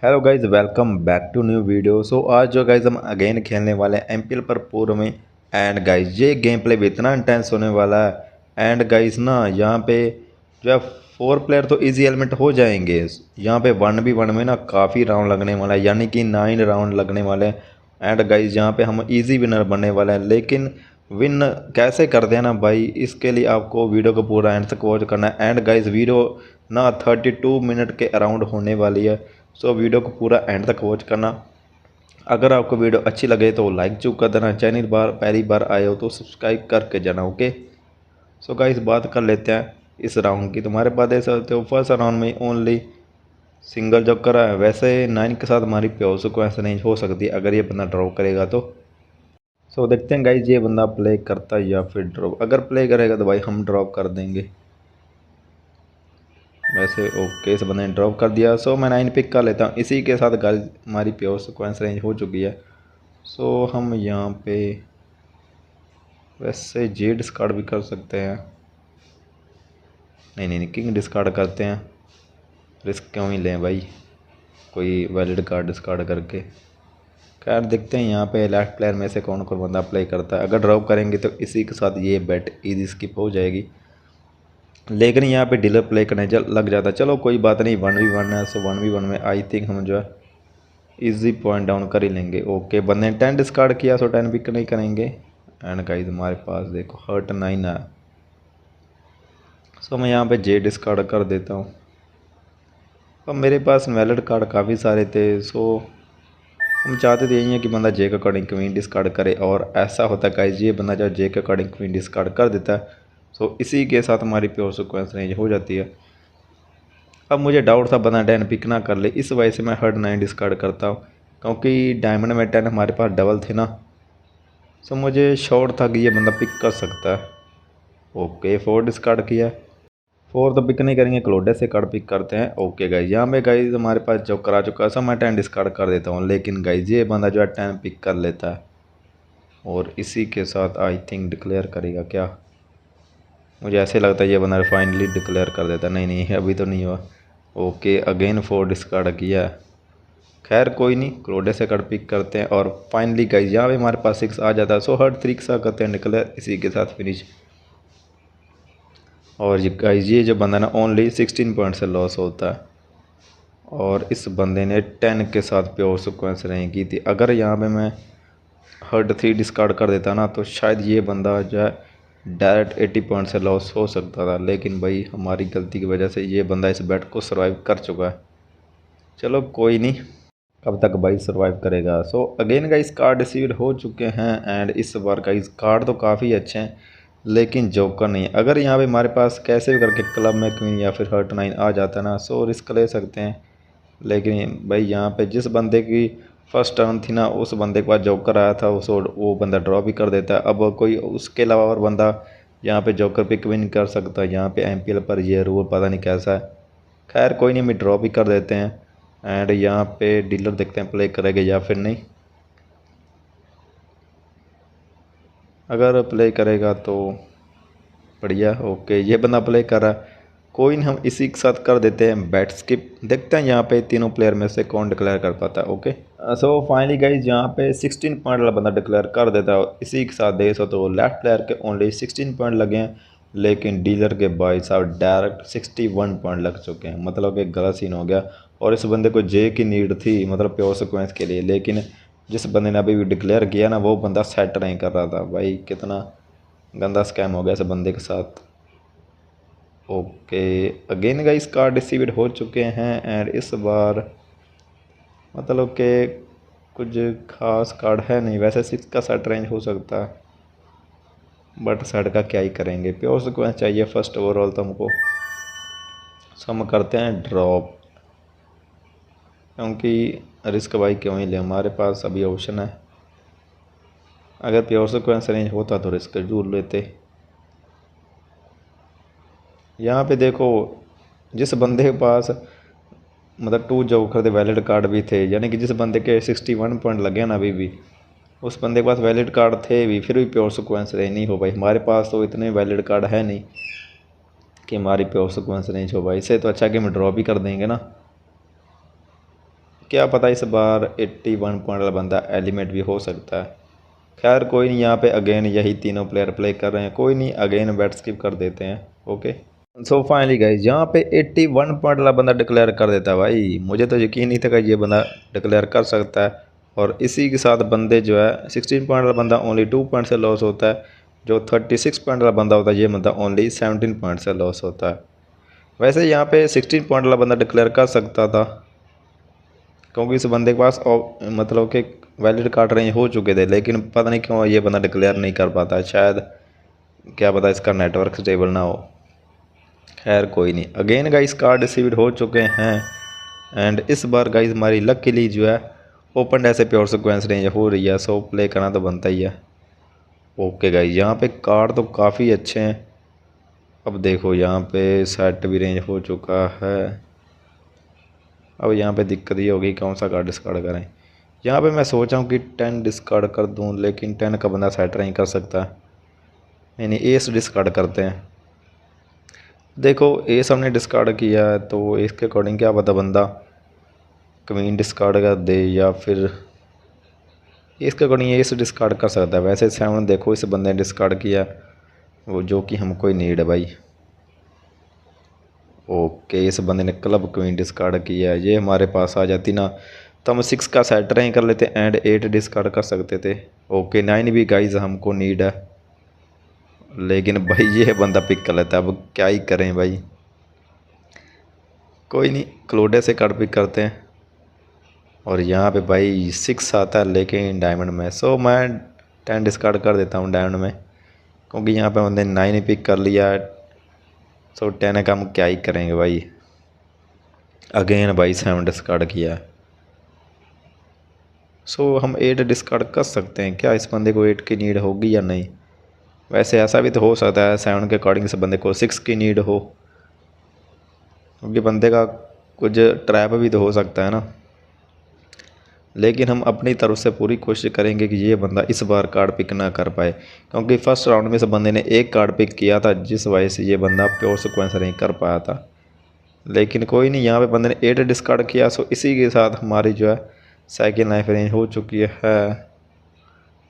Hello guys, welcome back to new video. So आज जो guys हम अगेन खेलने वाले हैं एमपीएल पर पूर्व में। एंड गाइज ये गेम प्ले भी इतना इंटेंस होने वाला है। एंड गाइज ना यहाँ पे जो है 4 प्लेयर तो इजी एलिमेंट हो जाएंगे। यहाँ पे 1v1 में ना काफ़ी राउंड लगने वाला है, यानी कि 9 राउंड लगने वाले हैं। एंड गाइज यहाँ पे हम इजी विनर बनने वाले हैं, लेकिन विन कैसे कर देना भाई, इसके लिए आपको वीडियो को पूरा एंड तक वॉच करना है। एंड गाइज वीडियो ना 32 मिनट के अराउंड होने वाली है। सो वीडियो को पूरा एंड तक वॉच करना। अगर आपको वीडियो अच्छी लगे तो लाइक जरूर कर देना, चैनल बार पहली बार आए हो तो सब्सक्राइब करके जाना। ओके, सो गाइस बात कर लेते हैं इस राउंड की। तुम्हारे पास देख सकते हो फर्स्ट राउंड में ओनली सिंगल जॉब करा है। वैसे 9 के साथ हमारी प्योर को ऐसा नहीं हो सकती अगर ये बंदा ड्रॉप करेगा तो। सो देखते हैं गाइज ये बंदा प्ले करता है या फिर ड्रॉप। अगर प्ले करेगा तो भाई हम ड्रॉप कर देंगे। वैसे ओके, इस बंदे ने ड्रॉप कर दिया। सो मैं 9 पिक कर लेता हूँ। इसी के साथ गाइस हमारी प्योर सिक्वेंस रेंज हो चुकी है। सो हम यहाँ पे वैसे जे डिस्कार्ड भी कर सकते हैं। नहीं, किंग डिस्कार्ड करते हैं। रिस्क क्यों ही लें भाई, कोई वैलिड कार्ड डिस्कार्ड करके। खैर देखते हैं यहाँ पे लेफ्ट प्लेयर में से कौन कौन बंदा प्ले करता है। अगर ड्रॉप करेंगे तो इसी के साथ ये बेट ईजी स्किप हो जाएगी, लेकिन यहाँ पे डीलर प्ले करने लग जाता है। चलो कोई बात नहीं, 1v1 है। सो 1v1 में आई थिंक हम जो है इजी पॉइंट डाउन कर ही लेंगे। ओके, बंदे ने 10 डिस्कार्ड किया, सो 10 पिक नहीं करेंगे। एंड गाइस हमारे पास देखो हर्ट 9 है। सो मैं यहाँ पे जे डिस्कार्ड कर देता हूँ। अब मेरे पास वैलिड कार्ड काफ़ी सारे थे। सो हम चाहते थे यही है कि बंदा जे के अकॉर्डिंग क्वीन डिस्कार्ड करे, और ऐसा होता है गाइस ये बंदा जो जे के अकॉर्डिंग क्वीन डिस्कार्ड कर देता है। सो इसी के साथ हमारी प्योर सिक्वेंस रेंज हो जाती है। अब मुझे डाउट था बंदा 10 पिक ना कर ले, इस वजह से मैं हर्ट 9 डिस्कार्ड करता हूँ, क्योंकि डायमंड में 10 हमारे पास डबल थे ना। सो मुझे श्योर था कि ये बंदा पिक कर सकता है। ओके, 4 डिस्कार्ड किया। 4 तो पिक नहीं करेंगे, क्लोडे से कार्ड पिक करते हैं। ओके गाइज, यहाँ पे गाइज हमारे पास जो करा चुका है, सो मैं 10 डिस्कार्ड कर देता हूँ। लेकिन गाइज ये बंदा जो है 10 पिक कर लेता है, और इसी के साथ आई थिंक डिक्लेयर करेगा क्या। मुझे ऐसे लगता है ये बंदा फाइनली डिक्लेयर कर देता है। नहीं, अभी तो नहीं हुआ। ओके, अगेन 4 डिस्कार्ड किया। खैर कोई नहीं, क्लोडे से कार्ड पिक करते हैं, और फाइनली गाइज यहाँ पे हमारे पास 6 आ जाता है। सो हर तरीके करते हैं डिक्लेयर, इसी के साथ फिनिश। और ये गाइज ये जो बंदा ना ओनली 16 पॉइंट से लॉस होता है, और इस बंदे ने 10 के साथ प्योर सिक्वेंस नहीं की थी। अगर यहाँ पे मैं हर्ट 3 डिस्कार्ड कर देता ना तो शायद ये बंदा जो है डायरेक्ट 80 पॉइंट से लॉस हो सकता था, लेकिन भाई हमारी गलती की वजह से ये बंदा इस बैट को सर्वाइव कर चुका है। चलो कोई नहीं, कब तक भाई सर्वाइव करेगा। So again guys card receive हो चुके हैं। एंड इस बार गाइस कार्ड तो काफ़ी अच्छे हैं, लेकिन जोकर नहीं। अगर यहाँ पे हमारे पास कैसे भी करके क्लब में क्वीन या फिर हर्ट 9 आ जाता है ना, सो रिस्क ले सकते हैं। लेकिन भाई यहाँ पे जिस बंदे की फर्स्ट टर्न थी ना, उस बंदे के पास जोकर आया था, वो बंदा ड्रॉ भी कर देता है। अब कोई उसके अलावा और बंदा यहाँ पे जोकर पिक भी नहीं कर सकता। यहाँ पे एमपीएल पर ये रूल पता नहीं कैसा है। खैर कोई नहीं, हम ड्रॉ भी कर देते हैं। एंड यहाँ पे डीलर देखते हैं प्ले करेगा या फिर नहीं। अगर प्ले करेगा तो बढ़िया। ओके, ये बंदा प्ले कर रहा है। कोई नहीं, हम इसी के साथ कर देते हैं बैट स्किप। देखते हैं यहाँ पे तीनों प्लेयर में से कौन डिक्लेयर कर पाता है। ओके, सो फाइनली गाइज यहाँ पे 16 पॉइंट वाला बंदा डिक्लेयर कर देता है। इसी के साथ देख सकते हो लेफ्ट प्लेयर के ओनली 16 पॉइंट लगे हैं, लेकिन डीलर के भाई साहब डायरेक्ट 61 पॉइंट लग चुके हैं। मतलब एक गलत सीन हो गया, और इस बंदे को जे की नीड थी, मतलब प्योर सिक्वेंस के लिए। लेकिन जिस बंदे ने अभी भी डिक्लेयर किया ना, वो बंदा सेट नहीं कर रहा था। भाई कितना गंदा स्कैम हो गया इस बंदे के साथ। Okay, again guys card received हो चुके हैं। एंड इस बार मतलब कि कुछ खास कार्ड है नहीं। वैसे 6 का सेट रेंज हो सकता है, बट सेट का क्या ही करेंगे। प्योर सिक्वेंस चाहिए फर्स्ट ओवरऑल तो हमको। सो हम करते हैं ड्रॉप, क्योंकि रिस्क भाई क्यों ही ले, हमारे पास अभी ऑप्शन है। अगर प्योर सिक्वेंस रेंज होता तो रिस्क जरूर लेते। यहाँ पे देखो जिस बंदे के पास मतलब 2 जोकर दे वैलिड कार्ड भी थे, यानी कि जिस बंदे के 61 पॉइंट लगे ना अभी भी, उस बंदे के पास वैलिड कार्ड थे भी, फिर भी प्योर सिक्वेंस रेंज नहीं हो भाई। हमारे पास तो इतने वैलिड कार्ड है नहीं कि हमारी प्योर सिक्वेंस रेंज हो भाई। इससे तो अच्छा कि हम ड्रॉ भी कर देंगे ना। क्या पता इस बार 81 पॉइंट वाला बंदा एलिमेंट भी हो सकता है। खैर कोई नहीं, यहाँ पे अगेन यही तीनों प्लेयर प्ले कर रहे हैं, कोई नहीं अगेन बैट स्किप कर देते हैं। ओके सो फाइनली गाइज यहाँ पे 81 पॉइंट वाला बंदा डिक्लेयर कर देता है। भाई मुझे तो यकीन नहीं था कि ये बंदा डिक्लेयर कर सकता है। और इसी के साथ बंदे जो है 16 पॉइंट वाला बंदा ओनली 2 पॉइंट से लॉस होता है। जो 36 पॉइंट वाला बंदा होता है ये बंदा ओनली 17 पॉइंट से लॉस होता है। वैसे यहाँ पे 16 पॉइंट वाला बंदा डिक्लेयर कर सकता था, क्योंकि इस बंदे के पास मतलब कि वैलिड कार्ड रेंज हो चुके थे, लेकिन पता नहीं क्यों ये बंदा डिक्लेयर नहीं कर पाता। शायद क्या पता इसका नेटवर्क स्टेबल ना हो। खैर कोई नहीं, अगेन गाइस कार्ड रिसीव्ड हो चुके हैं। एंड इस बार गाइस हमारी लकीली जो है ओपन ऐसे प्योर सीक्वेंस रेंज हो रही है, सो प्ले करना तो बनता ही है। ओके गाइस यहाँ पे कार्ड तो काफ़ी अच्छे हैं। अब देखो यहाँ पे सेट भी रेंज हो चुका है। अब यहाँ पे दिक्कत ये होगी कौन सा कार्ड डिस्कार्ड करें। यहाँ पे मैं सोचा हूँ कि 10 डिस्कार्ड कर दूँ, लेकिन 10 का बंदा सेट नहीं कर सकता। यानी एस डिस्कार्ड करते हैं। देखो एस हमने डिस्कार्ड किया है तो इसके अकॉर्डिंग क्या पता बंदा क्वीन डिस्कार्ड कर दे, या फिर इसके अकॉर्डिंग एस डिस्कार्ड कर सकता है। वैसे 7 देखो इस बंदे ने डिस्कार्ड किया, वो जो कि हमको ही नीड है भाई। ओके इस बंदे ने क्लब क्वीन डिस्कार्ड किया, ये हमारे पास आ जाती ना तो हम 6 का सेट रैंक कर लेते एंड 8 डिस्कार्ड कर सकते थे। ओके 9 भी गाइज हमको नीड है, लेकिन भाई ये बंदा पिक कर लेता है। अब क्या ही करें भाई, कोई नहीं क्लोडे से कार्ड पिक करते हैं। और यहाँ पे भाई 6 आता है लेकिन डायमंड में, सो मैं 10 डिस्कार्ड कर देता हूँ डायमंड में, क्योंकि यहाँ पे बंदे 9 पिक कर लिया है। सो 10 का हम क्या ही करेंगे भाई। अगेन भाई 7 डिस्कार्ड किया है। सो हम 8 डिस्कार्ड कर सकते हैं क्या, इस बंदे को 8 की नीड होगी या नहीं। वैसे ऐसा भी तो हो सकता है 7 के अकॉर्डिंग से बंदे को 6 की नीड हो, क्योंकि बंदे का कुछ ट्रैप भी तो हो सकता है ना। लेकिन हम अपनी तरफ से पूरी कोशिश करेंगे कि ये बंदा इस बार कार्ड पिक ना कर पाए, क्योंकि फर्स्ट राउंड में से बंदे ने एक कार्ड पिक किया था, जिस वजह से ये बंदा प्योर सीक्वेंस नहीं कर पाया था। लेकिन कोई नहीं, यहाँ पे बंदे ने 8 डिस्कार्ड किया, सो इसी के साथ हमारी जो है सेकंड लाइफ रेंज हो चुकी है।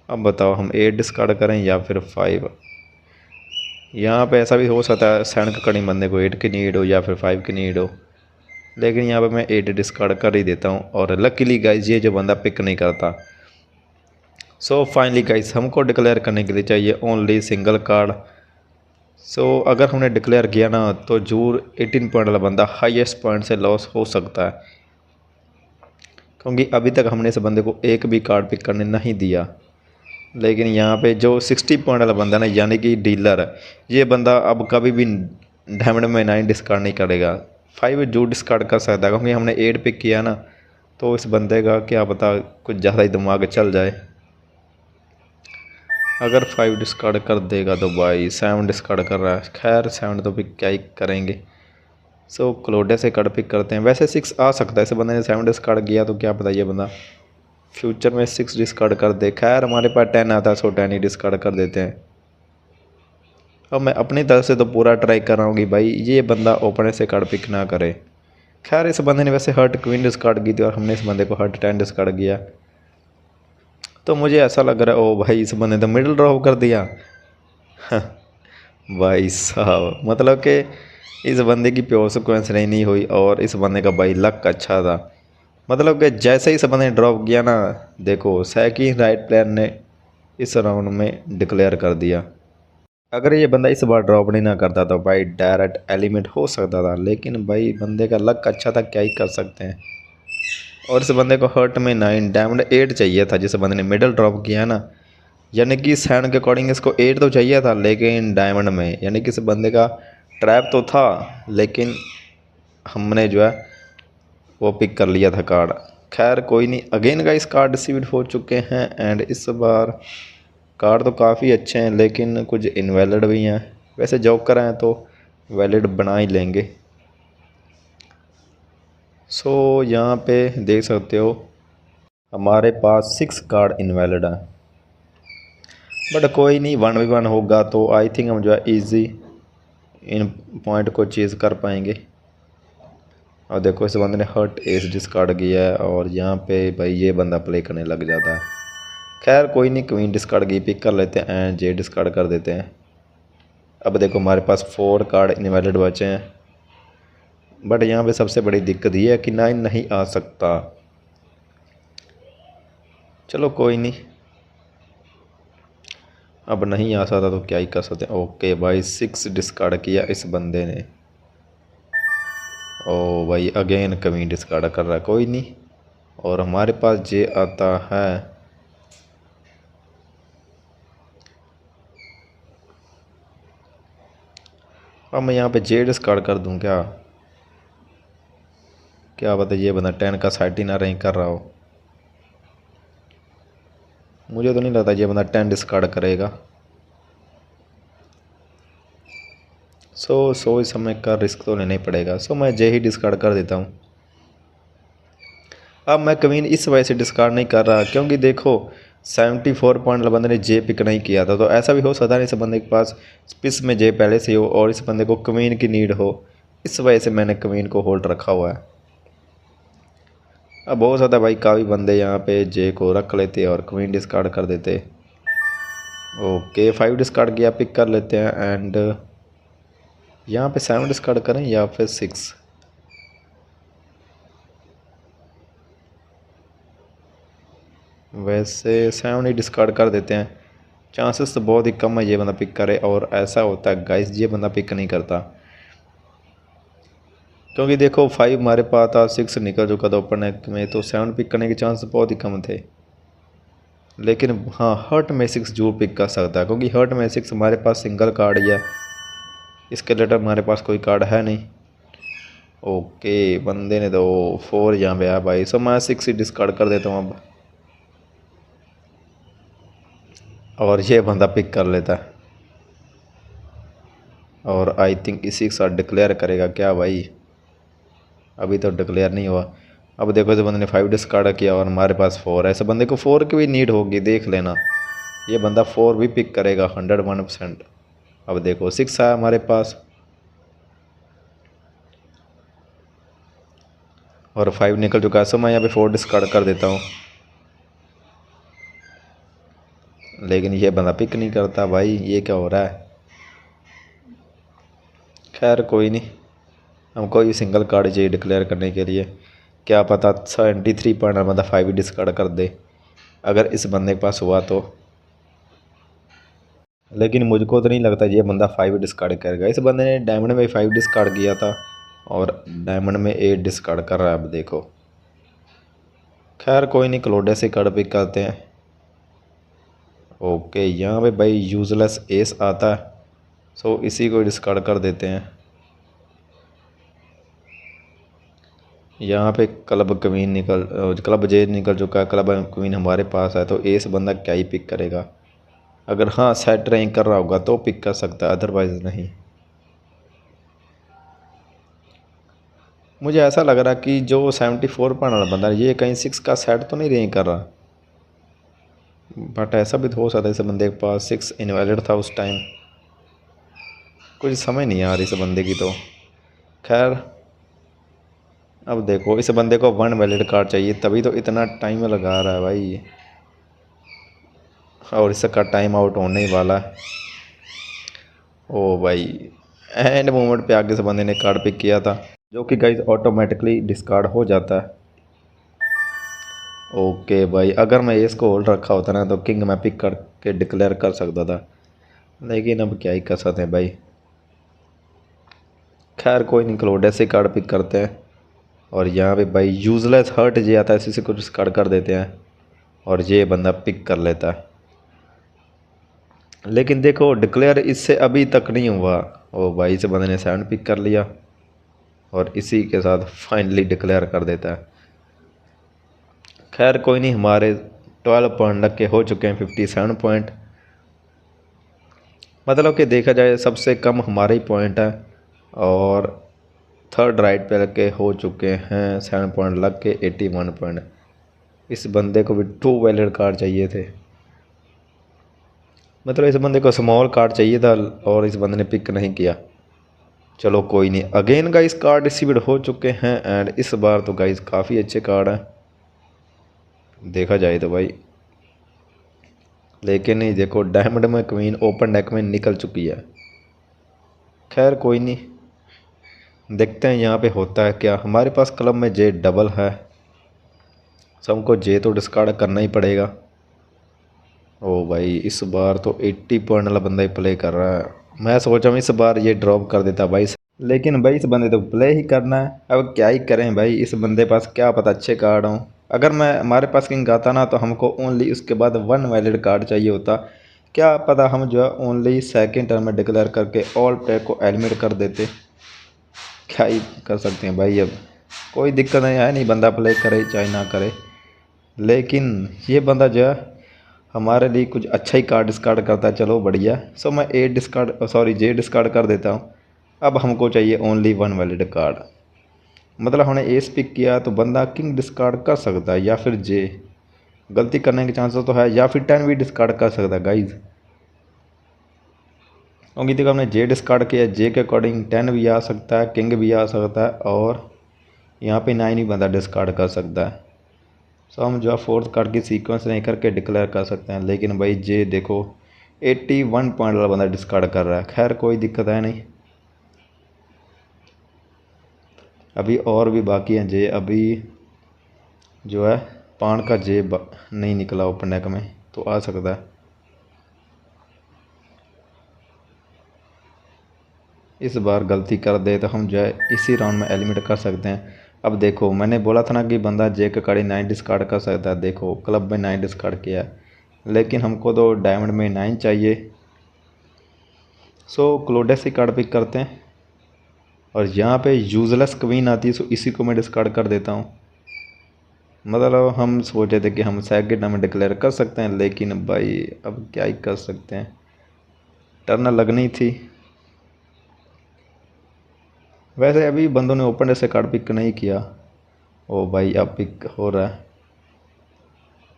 अब बताओ हम 8 डिस्कार्ड करें या फिर 5। यहाँ पे ऐसा भी हो सकता है 7 के कड़ी बंदे को 8 की नीड हो या फिर 5 की नीड हो, लेकिन यहाँ पे मैं 8 डिस्कार्ड कर ही देता हूँ। और लकीली गाइज ये जो बंदा पिक नहीं करता। सो फाइनली गाइज हमको डिक्लेयर करने के लिए चाहिए ओनली सिंगल कार्ड। सो अगर हमने डिक्लेयर किया ना तो जरूर 18 पॉइंट वाला बंदा हाईएस्ट पॉइंट से लॉस हो सकता है, क्योंकि अभी तक हमने इस बंदे को एक भी कार्ड पिक करने नहीं दिया। लेकिन यहाँ पे जो 60 पॉइंट वाला बंदा ना यानी कि डीलर है, ये बंदा अब कभी भी डायमंड में 9 डिस्कार्ड नहीं करेगा। 5 जो डिस्कार्ड कर सकता है, क्योंकि हमने 8 पिक किया ना, तो इस बंदे का क्या पता कुछ ज़्यादा ही दिमाग चल जाए। अगर 5 डिस्कार्ड कर देगा तो भाई 7 डिस्कार्ड कर रहा है। खैर 7 तो पिक क्या ही करेंगे। सो क्लोडे से कार्ड पिक करते हैं। वैसे 6 आ सकता है, इस बंदे ने 7 डिस्कार्ड किया तो क्या पता ये बंदा फ्यूचर में 6 डिस्कार्ड कर दे। खैर हमारे पास 10 आता है, सो 10 ही डिस्कार्ड कर देते हैं। अब मैं अपनी तरफ से तो पूरा ट्राई कर रहा हूँ कि भाई ये बंदा ओपन से कार्ड पिक ना करे। खैर इस बंदे ने वैसे हर्ट क्वीन डिस्कार्ड की थी और हमने इस बंदे को हर्ट 10 डिस्कार्ड किया, तो मुझे ऐसा लग रहा है ओ भाई इस बंदे ने तो मिडिल ड्रॉप कर दिया। भाई साहब मतलब कि इस बंदे की प्योर सीक्वेंस नहीं हुई और इस बंदे का भाई लक अच्छा था। मतलब कि जैसे ही इस बंदे ने ड्रॉप किया ना, देखो सेकंड राइट प्लेयर ने इस राउंड में डिक्लेयर कर दिया। अगर ये बंदा इस बार ड्रॉप नहीं ना करता तो भाई डायरेक्ट एलिमेंट हो सकता था, लेकिन भाई बंदे का लक अच्छा था, क्या ही कर सकते हैं। और इस बंदे को हर्ट में 9 डायमंड 8 चाहिए था, जिस बंदे ने मिडल ड्रॉप किया ना, यानी कि सैंड के अकॉर्डिंग इसको 8 तो चाहिए था, लेकिन डायमंड में यानी कि इस बंदे का ट्रैप तो था, लेकिन हमने जो है वो पिक कर लिया था कार्ड। खैर कोई नहीं, अगेन का इस कार्ड रिसीव्ड हो चुके हैं। एंड इस बार कार्ड तो काफ़ी अच्छे हैं, लेकिन कुछ इनवैलिड भी हैं। वैसे जोकर हैं तो वैलिड बना ही लेंगे। सो यहाँ पे देख सकते हो हमारे पास 6 कार्ड इनवैलिड हैं, बट कोई नहीं 1v1 होगा तो आई थिंक हम जो है ईजी इन पॉइंट को चेज़ कर पाएंगे। अब देखो इस बंदे ने हर्ट एस डिस्कार्ड किया है और यहाँ पे भाई ये बंदा प्ले करने लग जाता है। खैर कोई नहीं, क्वीन डिस्कार्ड की, पिक कर लेते हैं एंड जे डिस्कार्ड कर देते हैं। अब देखो हमारे पास 4 कार्ड इनवैलिड बचे हैं, बट यहाँ पे सबसे बड़ी दिक्कत ये है कि 9 नहीं आ सकता। चलो कोई नहीं, अब नहीं आ सकता तो क्या ही कर सकते हैं। ओके भाई 6 डिस्कार्ड किया इस बंदे ने। ओ भाई अगेन क्वीन डिस्कार्ड कर रहा है, कोई नहीं। और हमारे पास जे आता है। अब मैं यहाँ पे जे डिस्कार्ड कर दूँ क्या? क्या पता ये बंदा 10 का साइड ही ना रही कर रहा हो। मुझे तो नहीं लगता ये बंदा 10 डिस्कार्ड करेगा। सो इस समय का रिस्क तो लेना ही पड़ेगा। सो मैं जे ही डिस्कार्ड कर देता हूँ। अब मैं क्वीन इस वजह से डिस्कार्ड नहीं कर रहा क्योंकि देखो 74 पॉइंट बंदे ने जे पिक नहीं किया था, तो ऐसा भी हो सकता है इस बंदे के पास स्पिस में जे पहले से हो और इस बंदे को क्वीन की नीड हो। इस वजह से मैंने क्वीन को होल्ड रखा हुआ है। अब बहुत ज़्यादा भाई काफ़ी बंदे यहाँ पे जे को रख लेते और क्वीन डिस्कार्ड कर देते। ओके 5 डिस्कार्ड किया, पिक कर लेते हैं एंड यहाँ पे 7 डिस्कार्ड करें या फिर 6। वैसे 7 ही डिस्कार्ड कर देते हैं, चांसेस तो बहुत ही कम है ये बंदा पिक करे। और ऐसा होता है गाइस ये बंदा पिक नहीं करता क्योंकि देखो 5 हमारे पास था, 6 निकल चुका था ओपन नेक में, तो 7 पिक करने के चांस बहुत ही कम थे। लेकिन हाँ हर्ट में 6 जरूर पिक कर सकता है क्योंकि हर्ट में 6 हमारे पास सिंगल कार्ड ही है, इसके रिलेटेड हमारे पास कोई कार्ड है नहीं। ओके बंदे ने तो 4 यहाँ पे आया भाई। सो मैं 6 ही डिस्कार्ड कर देता हूँ अब, और ये बंदा पिक कर लेता है। और आई थिंक इसी के साथ डिक्लेयर करेगा क्या भाई? अभी तो डिक्लेयर नहीं हुआ। अब देखो इस बंदे ने 5 डिस्कार्ड किया और हमारे पास 4 है। ऐसे बंदे को 4 की भी नीड होगी, देख लेना ये बंदा 4 भी पिक करेगा 101%। अब देखो 6 आया हमारे पास और 5 निकल चुका है। सो मैं यहाँ पे 4 डिस्कार्ड कर देता हूँ, लेकिन ये बंदा पिक नहीं करता भाई, ये क्या हो रहा है? खैर कोई नहीं, हमको ये सिंगल कार्ड चाहिए डिक्लेयर करने के लिए। क्या पता 73 पॉइंट बंदा 5 ही डिस्कार्ड कर दे अगर इस बंदे के पास हुआ तो। लेकिन मुझको तो नहीं लगता ये बंदा 5 डिस्कार्ड करेगा। इस बंदे ने डायमंड में 5 डिस्कार्ड किया था और डायमंड में 8 डिस्कार्ड कर रहा है। अब देखो खैर कोई नहीं, क्लोडे से कार्ड पिक करते हैं। ओके यहाँ पे भाई यूजलेस एस आता है, सो इसी को डिस्कार्ड कर देते हैं। यहाँ पे क्लब क्वीन क्लब जे निकल चुका है, क्लब क्वीन हमारे पास है, तो एस बंदा क्या ही पिक करेगा? अगर हाँ सेट रैंक कर रहा होगा तो पिक कर सकता है, अदरवाइज़ नहीं। मुझे ऐसा लग रहा कि जो 74 पॉइंट वाला बंदा ये कहीं 6 का सेट तो नहीं रैंक कर रहा, बट ऐसा भी तो हो सकता है इस बंदे के पास 6 इनवैलिड था उस टाइम। कुछ समझ नहीं आ रही इस बंदे की तो। खैर अब देखो इस बंदे को 1 वैलिड कार्ड चाहिए, तभी तो इतना टाइम लगा रहा है भाई, और इसका टाइम आउट होने ही वाला है। ओ भाई एंड मोमेंट पे आगे से बंदे ने कार्ड पिक किया था, जो कि गाइस ऑटोमेटिकली डिस्कार्ड हो जाता है। ओके भाई अगर मैं इसको होल्ड रखा होता ना तो किंग मैं पिक करके डिक्लेयर कर सकता था, लेकिन अब क्या ही कर सकते हैं भाई। खैर कोई नहीं, क्लोड ऐसे कार्ड पिक करते हैं और यहाँ पे भाई यूजलेस हर्ट जे आता है, इसी से कुछ डिस्कार्ड कर देते हैं और ये बंदा पिक कर लेता है। लेकिन देखो डिक्लेयर इससे अभी तक नहीं हुआ। ओ भाई इस बंदे ने 7 पिक कर लिया और इसी के साथ फाइनली डिक्लेयर कर देता है। खैर कोई नहीं, हमारे 12 पॉइंट लग के हो चुके हैं 57 पॉइंट, मतलब कि देखा जाए सबसे कम हमारे ही पॉइंट है। और थर्ड राइट पे लग के हो चुके हैं 7 पॉइंट लग के 81 पॉइंट। इस बंदे को भी 2 वैलिड कार्ड चाहिए थे, मतलब इस बंदे को स्मॉल कार्ड चाहिए था और इस बंदे ने पिक नहीं किया। चलो कोई नहीं, अगेन गाइस कार्ड रिसीव्ड हो चुके हैं एंड इस बार तो गाइस काफ़ी अच्छे कार्ड हैं देखा जाए तो भाई। लेकिन नहीं, देखो डायमंड में क्वीन ओपन डेक में निकल चुकी है। खैर कोई नहीं, देखते हैं यहाँ पे होता है क्या। हमारे पास क्लब में जे डबल है, सो हमको जे तो डिस्कार्ड करना ही पड़ेगा। ओ भाई इस बार तो 80 पॉइंट वाला बंदा ही प्ले कर रहा है। मैं सोचा हूँ इस बार ये ड्रॉप कर देता भाई, लेकिन भाई इस बंदे तो प्ले ही करना है। अब क्या ही करें भाई, इस बंदे पास क्या पता अच्छे कार्ड हों। अगर मैं हमारे पास किंग आता ना तो हमको ओनली उसके बाद 1 वैलिड कार्ड चाहिए होता। क्या पता हम जो है ओनली सेकेंड टर्न में डिक्लेयर करके ऑल प्लेयर को एलिमिनेट कर देते। क्या ही कर सकते हैं भाई, अब कोई दिक्कत नहीं है, नहीं बंदा प्ले करे चाहे ना करे। लेकिन ये बंदा जो है हमारे लिए कुछ अच्छा ही कार्ड डिस्कार्ड करता है, चलो बढ़िया। सो मैं ए डिस्कार्ड सॉरी जे डिस्कार्ड कर देता हूँ। अब हमको चाहिए ओनली 1 वैलिड कार्ड, मतलब हमने एस पिक किया तो बंदा किंग डिस्कार्ड कर सकता है या फिर जे, गलती करने के चांसेस तो है, या फिर 10 भी डिस्कार्ड कर सकता है गाइज। क्योंकि देखो हमने जे डिस्कार्ड किया, जे के अकॉर्डिंग 10 भी आ सकता है, किंग भी आ सकता है और यहाँ पे 9 ही बंदा डिस्कार्ड कर सकता है। सो हम जो है 4th कार्ड की सीक्वेंस नहीं करके डिक्लेयर कर सकते हैं। लेकिन भाई जे देखो 81 पॉइंट वाला बंदा डिस्कार्ड कर रहा है। खैर कोई दिक्कत है नहीं, अभी और भी बाकी हैं जे। अभी जो है पान का जे नहीं निकला ओपन डेक में, तो आ सकता है। इस बार गलती कर दे तो हम जो है इसी राउंड में एलिमिनेट कर सकते हैं। अब देखो मैंने बोला था ना कि बंदा जे का कार्ड 9 डिस्कार्ड कर सकता है, देखो क्लब में 9 डिस्कार्ड किया है, लेकिन हमको तो डायमंड में 9 चाहिए। सो क्लोडेस ही कार्ड पिक करते हैं और यहाँ पे यूजलेस क्वीन आती है, सो इसी को मैं डिस्कार्ड कर देता हूँ। मतलब हम सोचे थे कि हम सेकंड में डिक्लेयर कर सकते हैं, लेकिन भाई अब क्या ही कर सकते हैं, टर्न लगनी थी। वैसे अभी बंदों ने ओपन से कार्ड पिक नहीं किया। ओ भाई अब पिक हो रहा है।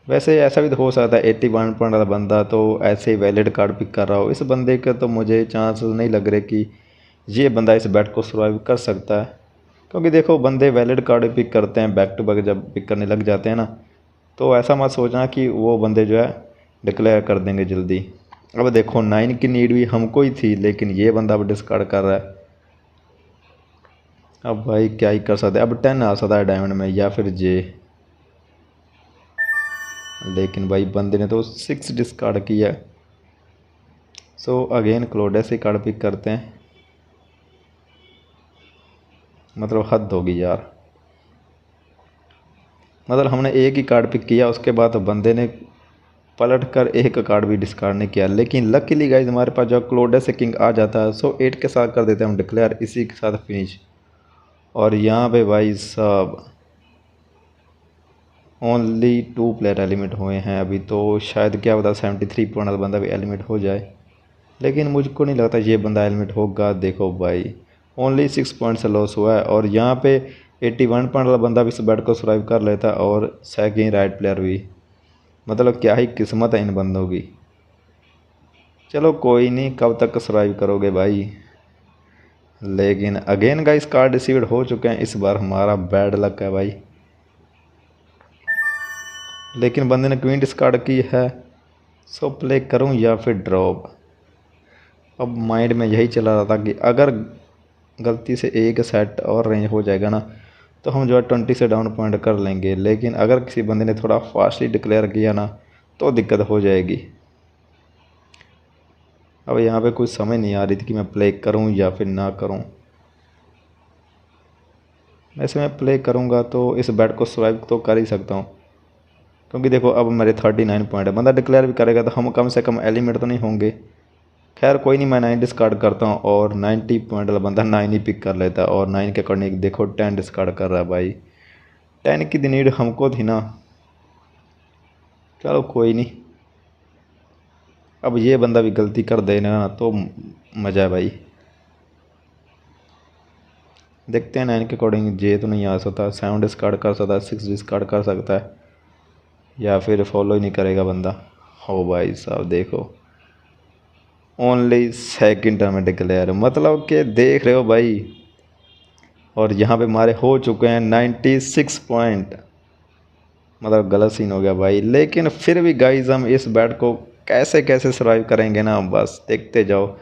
वैसे ऐसा भी तो हो सकता है 81 पॉइंट वाला बंदा तो ऐसे ही वैलिड कार्ड पिक कर रहा हो। इस बंदे के तो मुझे चांसेस नहीं लग रहे कि ये बंदा इस बैट को सर्वाइव कर सकता है, क्योंकि देखो बंदे वैलिड कार्ड पिक करते हैं बैक टू बैक, जब पिक करने लग जाते हैं ना, तो ऐसा मत सोचना कि वो बंदे जो है डिक्लेयर कर देंगे जल्दी। अब देखो 9 की नीड भी हमको ही थी, लेकिन ये बंदा अब डिस्कार्ड कर रहा है। अब भाई क्या ही कर सकते हैं, अब 10 आ सकता है डायमंड में या फिर जे, लेकिन भाई बंदे ने तो 6 डिस्कार्ड किया। सो अगेन क्लोडेस ही कार्ड पिक करते हैं, मतलब हद होगी यार। मतलब हमने एक ही कार्ड पिक किया, उसके बाद तो बंदे ने पलट कर एक कार्ड भी डिस्कार्ड नहीं किया। लेकिन लकीली गाइज हमारे पास जो क्लोडेस से किंग आ जाता है, सो 8 के साथ कर देते हैं हम डिक्लेयर, इसी के साथ फिनिश। और यहाँ पे भाई साहब ओनली 2 प्लेयर एलिमिनेट हुए हैं अभी, तो शायद क्या पता 73 पॉइंट वाला बंदा भी एलिमिनेट हो जाए, लेकिन मुझको नहीं लगता ये बंदा एलिमिनेट होगा। देखो भाई ओनली 6 पॉइंट से लॉस हुआ है, और यहाँ पे 81 पॉइंट वाला बंदा भी इस बैट को सर्वाइव कर लेता और सेकंड राइट प्लेयर भी। मतलब क्या ही किस्मत है इन बंदों की। चलो कोई नहीं, कब तक सर्वाइव करोगे भाई। लेकिन अगेन गाइस कार्ड रिसीव्ड हो चुके हैं, इस बार हमारा बैड लक है भाई। लेकिन बंदे ने क्वीन डिस्कार्ड की है, सो प्ले करूं या फिर ड्रॉप। अब माइंड में यही चला रहा था कि अगर गलती से एक सेट और रेंज हो जाएगा ना, तो हम जो है 20 से डाउन पॉइंट कर लेंगे। लेकिन अगर किसी बंदे ने थोड़ा फास्टली डिक्लेयर किया ना, तो दिक्कत हो जाएगी। अब यहाँ पे कुछ समझ नहीं आ रही थी कि मैं प्ले करूँ या फिर ना करूँ। वैसे मैं प्ले करूँगा तो इस बैट को सर्वाइव तो कर ही सकता हूँ, क्योंकि देखो अब मेरे 39 पॉइंट है। बंदा डिक्लेयर भी करेगा तो हम कम से कम एलिमिनेट तो नहीं होंगे। खैर कोई नहीं, मैं 9 डिस्कार्ड करता हूँ और 90 पॉइंट वाला बंदा 9 ही पिक कर लेता है, और 9 के अकॉर्डिंग देखो 10 डिस्कार्ड कर रहा है भाई। 10 की नीड हमको थी ना। चलो कोई नहीं, अब ये बंदा भी गलती कर देना तो मज़ा है भाई। देखते हैं 9 के अकॉर्डिंग जे तो नहीं आ सकता, 7 डिस्कार्ड कर सकता है, 6 डिस्कार्ड कर सकता है, या फिर फॉलो ही नहीं करेगा बंदा। हो भाई साहब देखो ओनली सेकंड टर्न में डिक्लेयर, मतलब कि देख रहे हो भाई। और यहाँ पे हमारे हो चुके हैं 96 पॉइंट, मतलब गलत सीन हो गया भाई। लेकिन फिर भी गाइज हम इस बैट को कैसे कैसे सर्वाइव करेंगे ना, बस देखते जाओ।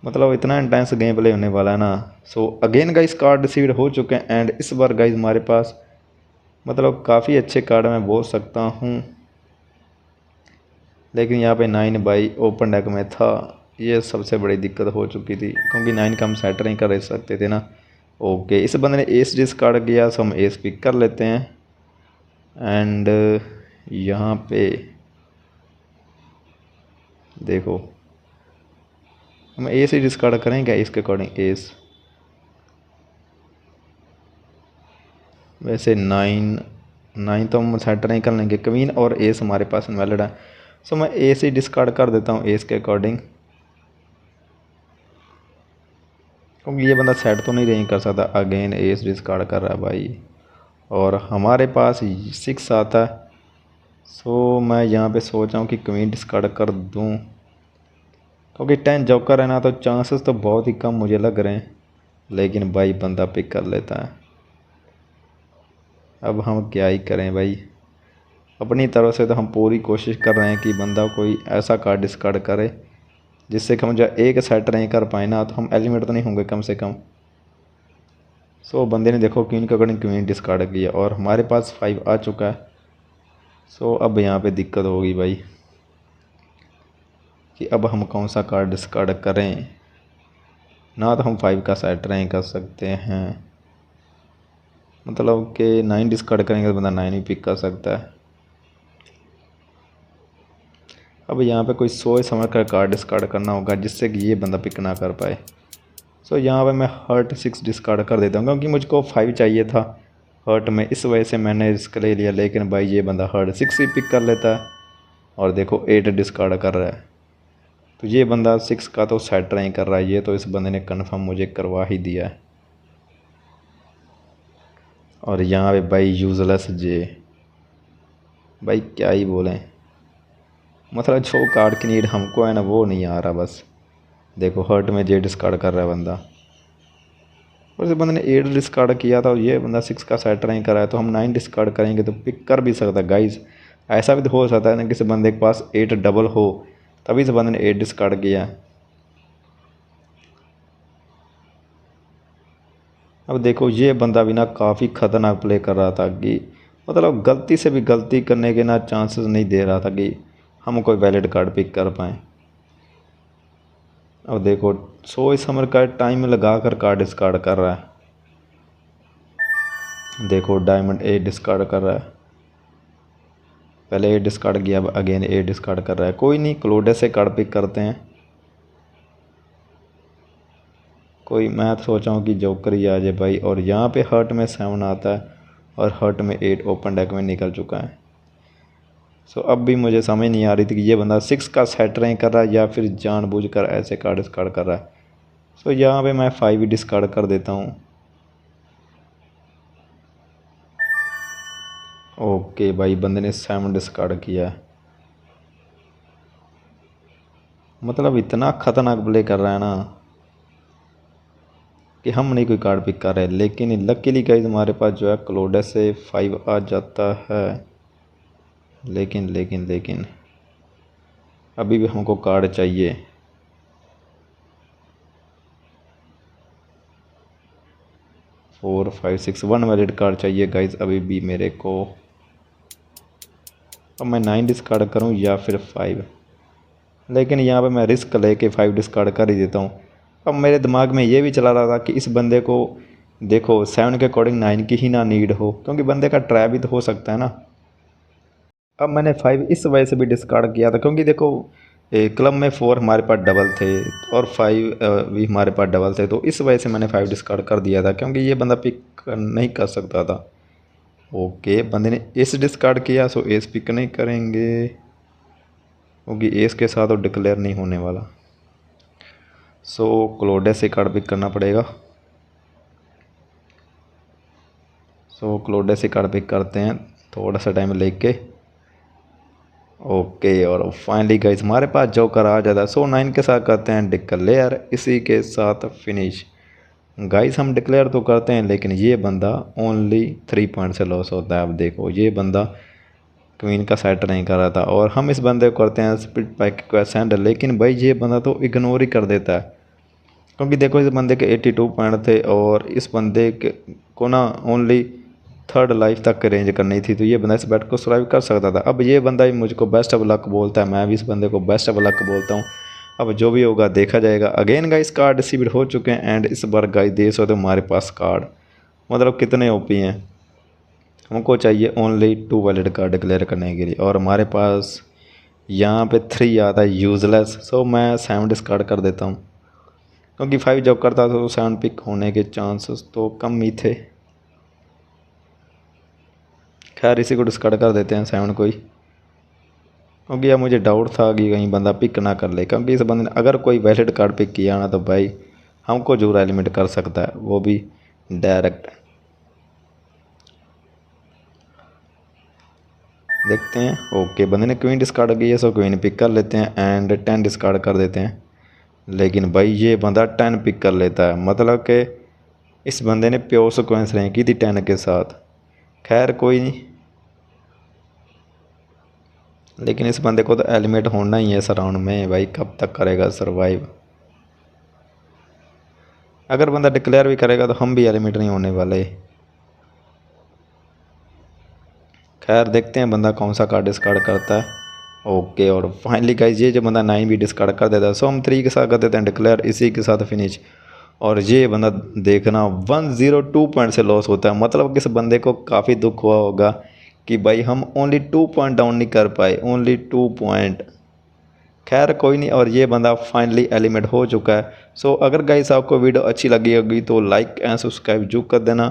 मतलब इतना इंटेंस गेम प्ले होने वाला है ना। So again guys card decide हो चुके हैं एंड इस बार गाइज हमारे पास मतलब काफ़ी अच्छे कार्ड मैं बोल सकता हूँ। लेकिन यहाँ पे 9 बाई ओपन डेक में था, ये सबसे बड़ी दिक्कत हो चुकी थी क्योंकि 9 का हम सेट नहीं कर सकते थे ना। ओके, इस बंदे ने एस डिस्कार्ड किया, सो हम एस पिक कर लेते हैं। एंड यहाँ पे देखो हम एस ही डिस्कार्ड करें क्या इसके अकॉर्डिंग, एस। वैसे 9 तो हम सेट नहीं कर लेंगे, क्वीन और एस हमारे पास इनवैलिड है। सो मैं एस ही डिस्कार्ड कर देता हूँ एस के अकॉर्डिंग, क्योंकि ये बंदा सेट तो नहीं कर सकता। अगेन एस डिस्कार्ड कर रहा है भाई और हमारे पास 6 आता है। सो मैं यहाँ पे सोच रहा हूँ कि क्वीन डिस्कार्ड कर दूँ, क्योंकि 10 जोकर है ना, तो चांसेस तो बहुत ही कम मुझे लग रहे हैं। लेकिन भाई बंदा पिक कर लेता है। अब हम क्या ही करें भाई, अपनी तरफ से तो हम पूरी कोशिश कर रहे हैं कि बंदा कोई ऐसा कार्ड डिस्कार्ड करे जिससे कि हम जो एक सेट नहीं कर पाए ना, तो हम एलिमिनेट तो नहीं होंगे कम से कम। सो बंदे ने देखो क्वीन का अकॉर्डिंग क्वीन डिस्कार्ड किया और हमारे पास 5 आ चुका है। सो अब यहाँ पे दिक्कत होगी भाई कि अब हम कौन सा कार्ड डिस्कार्ड करें ना, तो हम 5 का सेट नहीं कर सकते हैं। मतलब कि 9 डिस्कार्ड करेंगे तो बंदा 9 ही पिक कर सकता है। अब यहाँ पे कोई सोच समझ कर कार्ड डिस्कार्ड करना होगा जिससे कि ये बंदा पिक ना कर पाए। सो यहाँ पे मैं हर्ट 6 डिस्कार्ड कर देता हूँ क्योंकि मुझको 5 चाहिए था हर्ट में, इस वजह से मैंने रिस्क ले लिया। लेकिन भाई ये बंदा हर्ट 6 ही पिक कर लेता है और देखो 8 डिस्कार्ड कर रहा है। तो ये बंदा 6 का तो सेट नहीं कर रहा है, ये तो इस बंदे ने कन्फर्म मुझे करवा ही दिया है। और यहाँ पे भाई यूजलेस जे, भाई क्या ही बोलें, मतलब जो कार्ड की नीड हमको है ना वो नहीं आ रहा। बस देखो हर्ट में जे डिस्कार्ड कर रहा है बंदा, और इस बंदे ने 8 डिस्कार्ड किया था और ये बंदा 6 का सेट नहीं कर रहा है। तो हम 9 डिस्कार्ड करेंगे तो पिक कर भी सकता है गाइज। ऐसा भी तो हो सकता है ना किसी बंदे के पास 8 डबल हो, तभी इस बंदे ने 8 डिस्कार्ड किया। अब देखो ये बंदा भी ना काफ़ी ख़तरनाक प्ले कर रहा था कि मतलब गलती से भी गलती करने के ना चांसेस नहीं दे रहा था कि हम कोई वैलिड कार्ड पिक कर पाएँ। अब देखो सो इस समर का टाइम लगा कर कार्ड डिस्कार्ड कर रहा है। देखो डायमंड 8 डिस्कार्ड कर रहा है, पहले 8 डिस्कार्ड किया, अब अगेन 8 डिस्कार्ड कर रहा है। कोई नहीं, क्लोडेस से कार्ड पिक करते हैं। कोई मैं तो सोचा हूँ कि जोकर ही आ जाए भाई। और यहाँ पे हर्ट में 7 आता है और हर्ट में 8 ओपन डेक में निकल चुका है। सो अब भी मुझे समझ नहीं आ रही थी कि ये बंदा 6 का सेट नहीं कर रहा है या फिर जानबूझकर ऐसे कार्ड डिस्कार्ड कर रहा है। सो यहाँ पे मैं 5 ही डिस्कार्ड कर देता हूँ। ओके भाई बंदे ने 7 डिस्कार्ड किया है, मतलब इतना ख़तरनाक प्ले कर रहा है ना कि हम नहीं कोई कार्ड पिक कर रहे। लेकिन लकीली गाइस हमारे पास जो है क्लोडेस से 5 आ जाता है। लेकिन अभी भी हमको कार्ड चाहिए। 4 5 6 1 वैलिड कार्ड चाहिए गाइस अभी भी मेरे को। अब मैं 9 डिस्कार्ड करूं या फिर 5, लेकिन यहाँ पे मैं रिस्क लेके 5 डिस्कार्ड कर ही देता हूँ। अब मेरे दिमाग में ये भी चला रहा था कि इस बंदे को देखो 7 के अकॉर्डिंग 9 की ही ना नीड हो, क्योंकि बंदे का ट्रैप भी तो हो सकता है ना। अब मैंने 5 इस वजह से भी डिस्कार्ड किया था क्योंकि देखो क्लब में 4 हमारे पास डबल थे और 5 भी हमारे पास डबल थे, तो इस वजह से मैंने 5 डिस्कार्ड कर दिया था क्योंकि ये बंदा पिक नहीं कर सकता था। ओके बंदे ने एस डिस्कार्ड किया, सो एस पिक नहीं करेंगे क्योंकि एस के साथ तो डिक्लेयर नहीं होने वाला। सो क्लोडेस से कार्ड पिक करना पड़ेगा। सो क्लोडेस से कार्ड पिक करते हैं थोड़ा सा टाइम लेके। ओके, और फाइनली गाइस हमारे पास जोकर आ जाता है। सो 9 के साथ करते हैं डिक्लेयर, इसी के साथ फिनिश। गाइस हम डिक्लेयर तो करते हैं लेकिन ये बंदा ओनली 3 पॉइंट से लॉस होता है। अब देखो ये बंदा क्वीन का सेट नहीं कर रहा था और हम इस बंदे को करते हैं स्पिट पैक को सेंड, लेकिन भाई ये बंदा तो इग्नोर ही कर देता है। क्योंकि देखो इस बंदे के 82 पॉइंट थे और इस बंदे को ना ओनली 3rd लाइफ तक रेंज करनी थी, तो ये बंदा इस बैट को सर्वाइव कर सकता था। अब ये बंदा ही मुझको बेस्ट ऑफ लक बोलता है, मैं भी इस बंदे को बेस्ट ऑफ लक बोलता हूँ। अब जो भी होगा देखा जाएगा। अगेन गाइस कार्ड डिस्ट्रीब्यूट हो चुके हैं एंड इस बार गाइस देख सकते हो हमारे पास कार्ड मतलब कितने ओपी हैं। हमको चाहिए ओनली 2 वैलिड कार्ड डिक्लेयर करने के लिए और हमारे पास यहाँ पे 3 आता है यूजलेस। सो मैं 7 डिस्कार्ड कर देता हूँ क्योंकि 5 जब करता था तो 7 पिक होने के चांसेस तो कम ही थे। खैर इसी को डिस्कार्ड कर देते हैं 7 को ही, क्योंकि अब मुझे डाउट था कि कहीं बंदा पिक ना कर ले। क्योंकि इस बंदे ने अगर कोई वैलिड कार्ड पिक किया ना तो भाई हमको जरूर एलिमिनेट कर सकता है, वो भी डायरेक्ट। देखते हैं। ओके बंदे ने क्वीन डिस्कार्ड की है, सो क्वीन पिक कर लेते हैं एंड 10 डिस्कार्ड कर देते हैं। लेकिन भाई ये बंदा 10 पिक कर लेता है, मतलब कि इस बंदे ने प्योर सिक्वेंस रैंक की थी 10 के साथ। खैर कोई नहीं, लेकिन इस बंदे को तो एलिमिनेट होना ही है इस राउंड में। भाई कब तक करेगा सरवाइव। अगर बंदा डिक्लेयर भी करेगा तो हम भी एलिमिनेट नहीं होने वाले। खैर देखते हैं बंदा कौन सा कार्ड डिस्कार्ड करता है। ओके, और फाइनली गाइस ये जो बंदा 9 भी डिस्कार्ड कर देता है, सो हम 3 के साथ कर देते हैं डिक्लेयर, इसी के साथ फिनिश। और ये बंदा देखना 102 पॉइंट से लॉस होता है, मतलब कि इस बंदे को काफ़ी दुख हुआ होगा कि भाई हम ओनली 2 पॉइंट डाउन नहीं कर पाए, ओनली 2 पॉइंट। खैर कोई नहीं, और ये बंदा फाइनली एलिमिनेट हो चुका है। सो अगर गाइस आपको वीडियो अच्छी लगी होगी तो लाइक एंड सब्सक्राइब जरूर कर देना।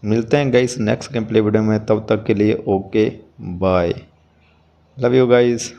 मिलते हैं guys next game play video में, तब तक के लिए okay bye, love you guys.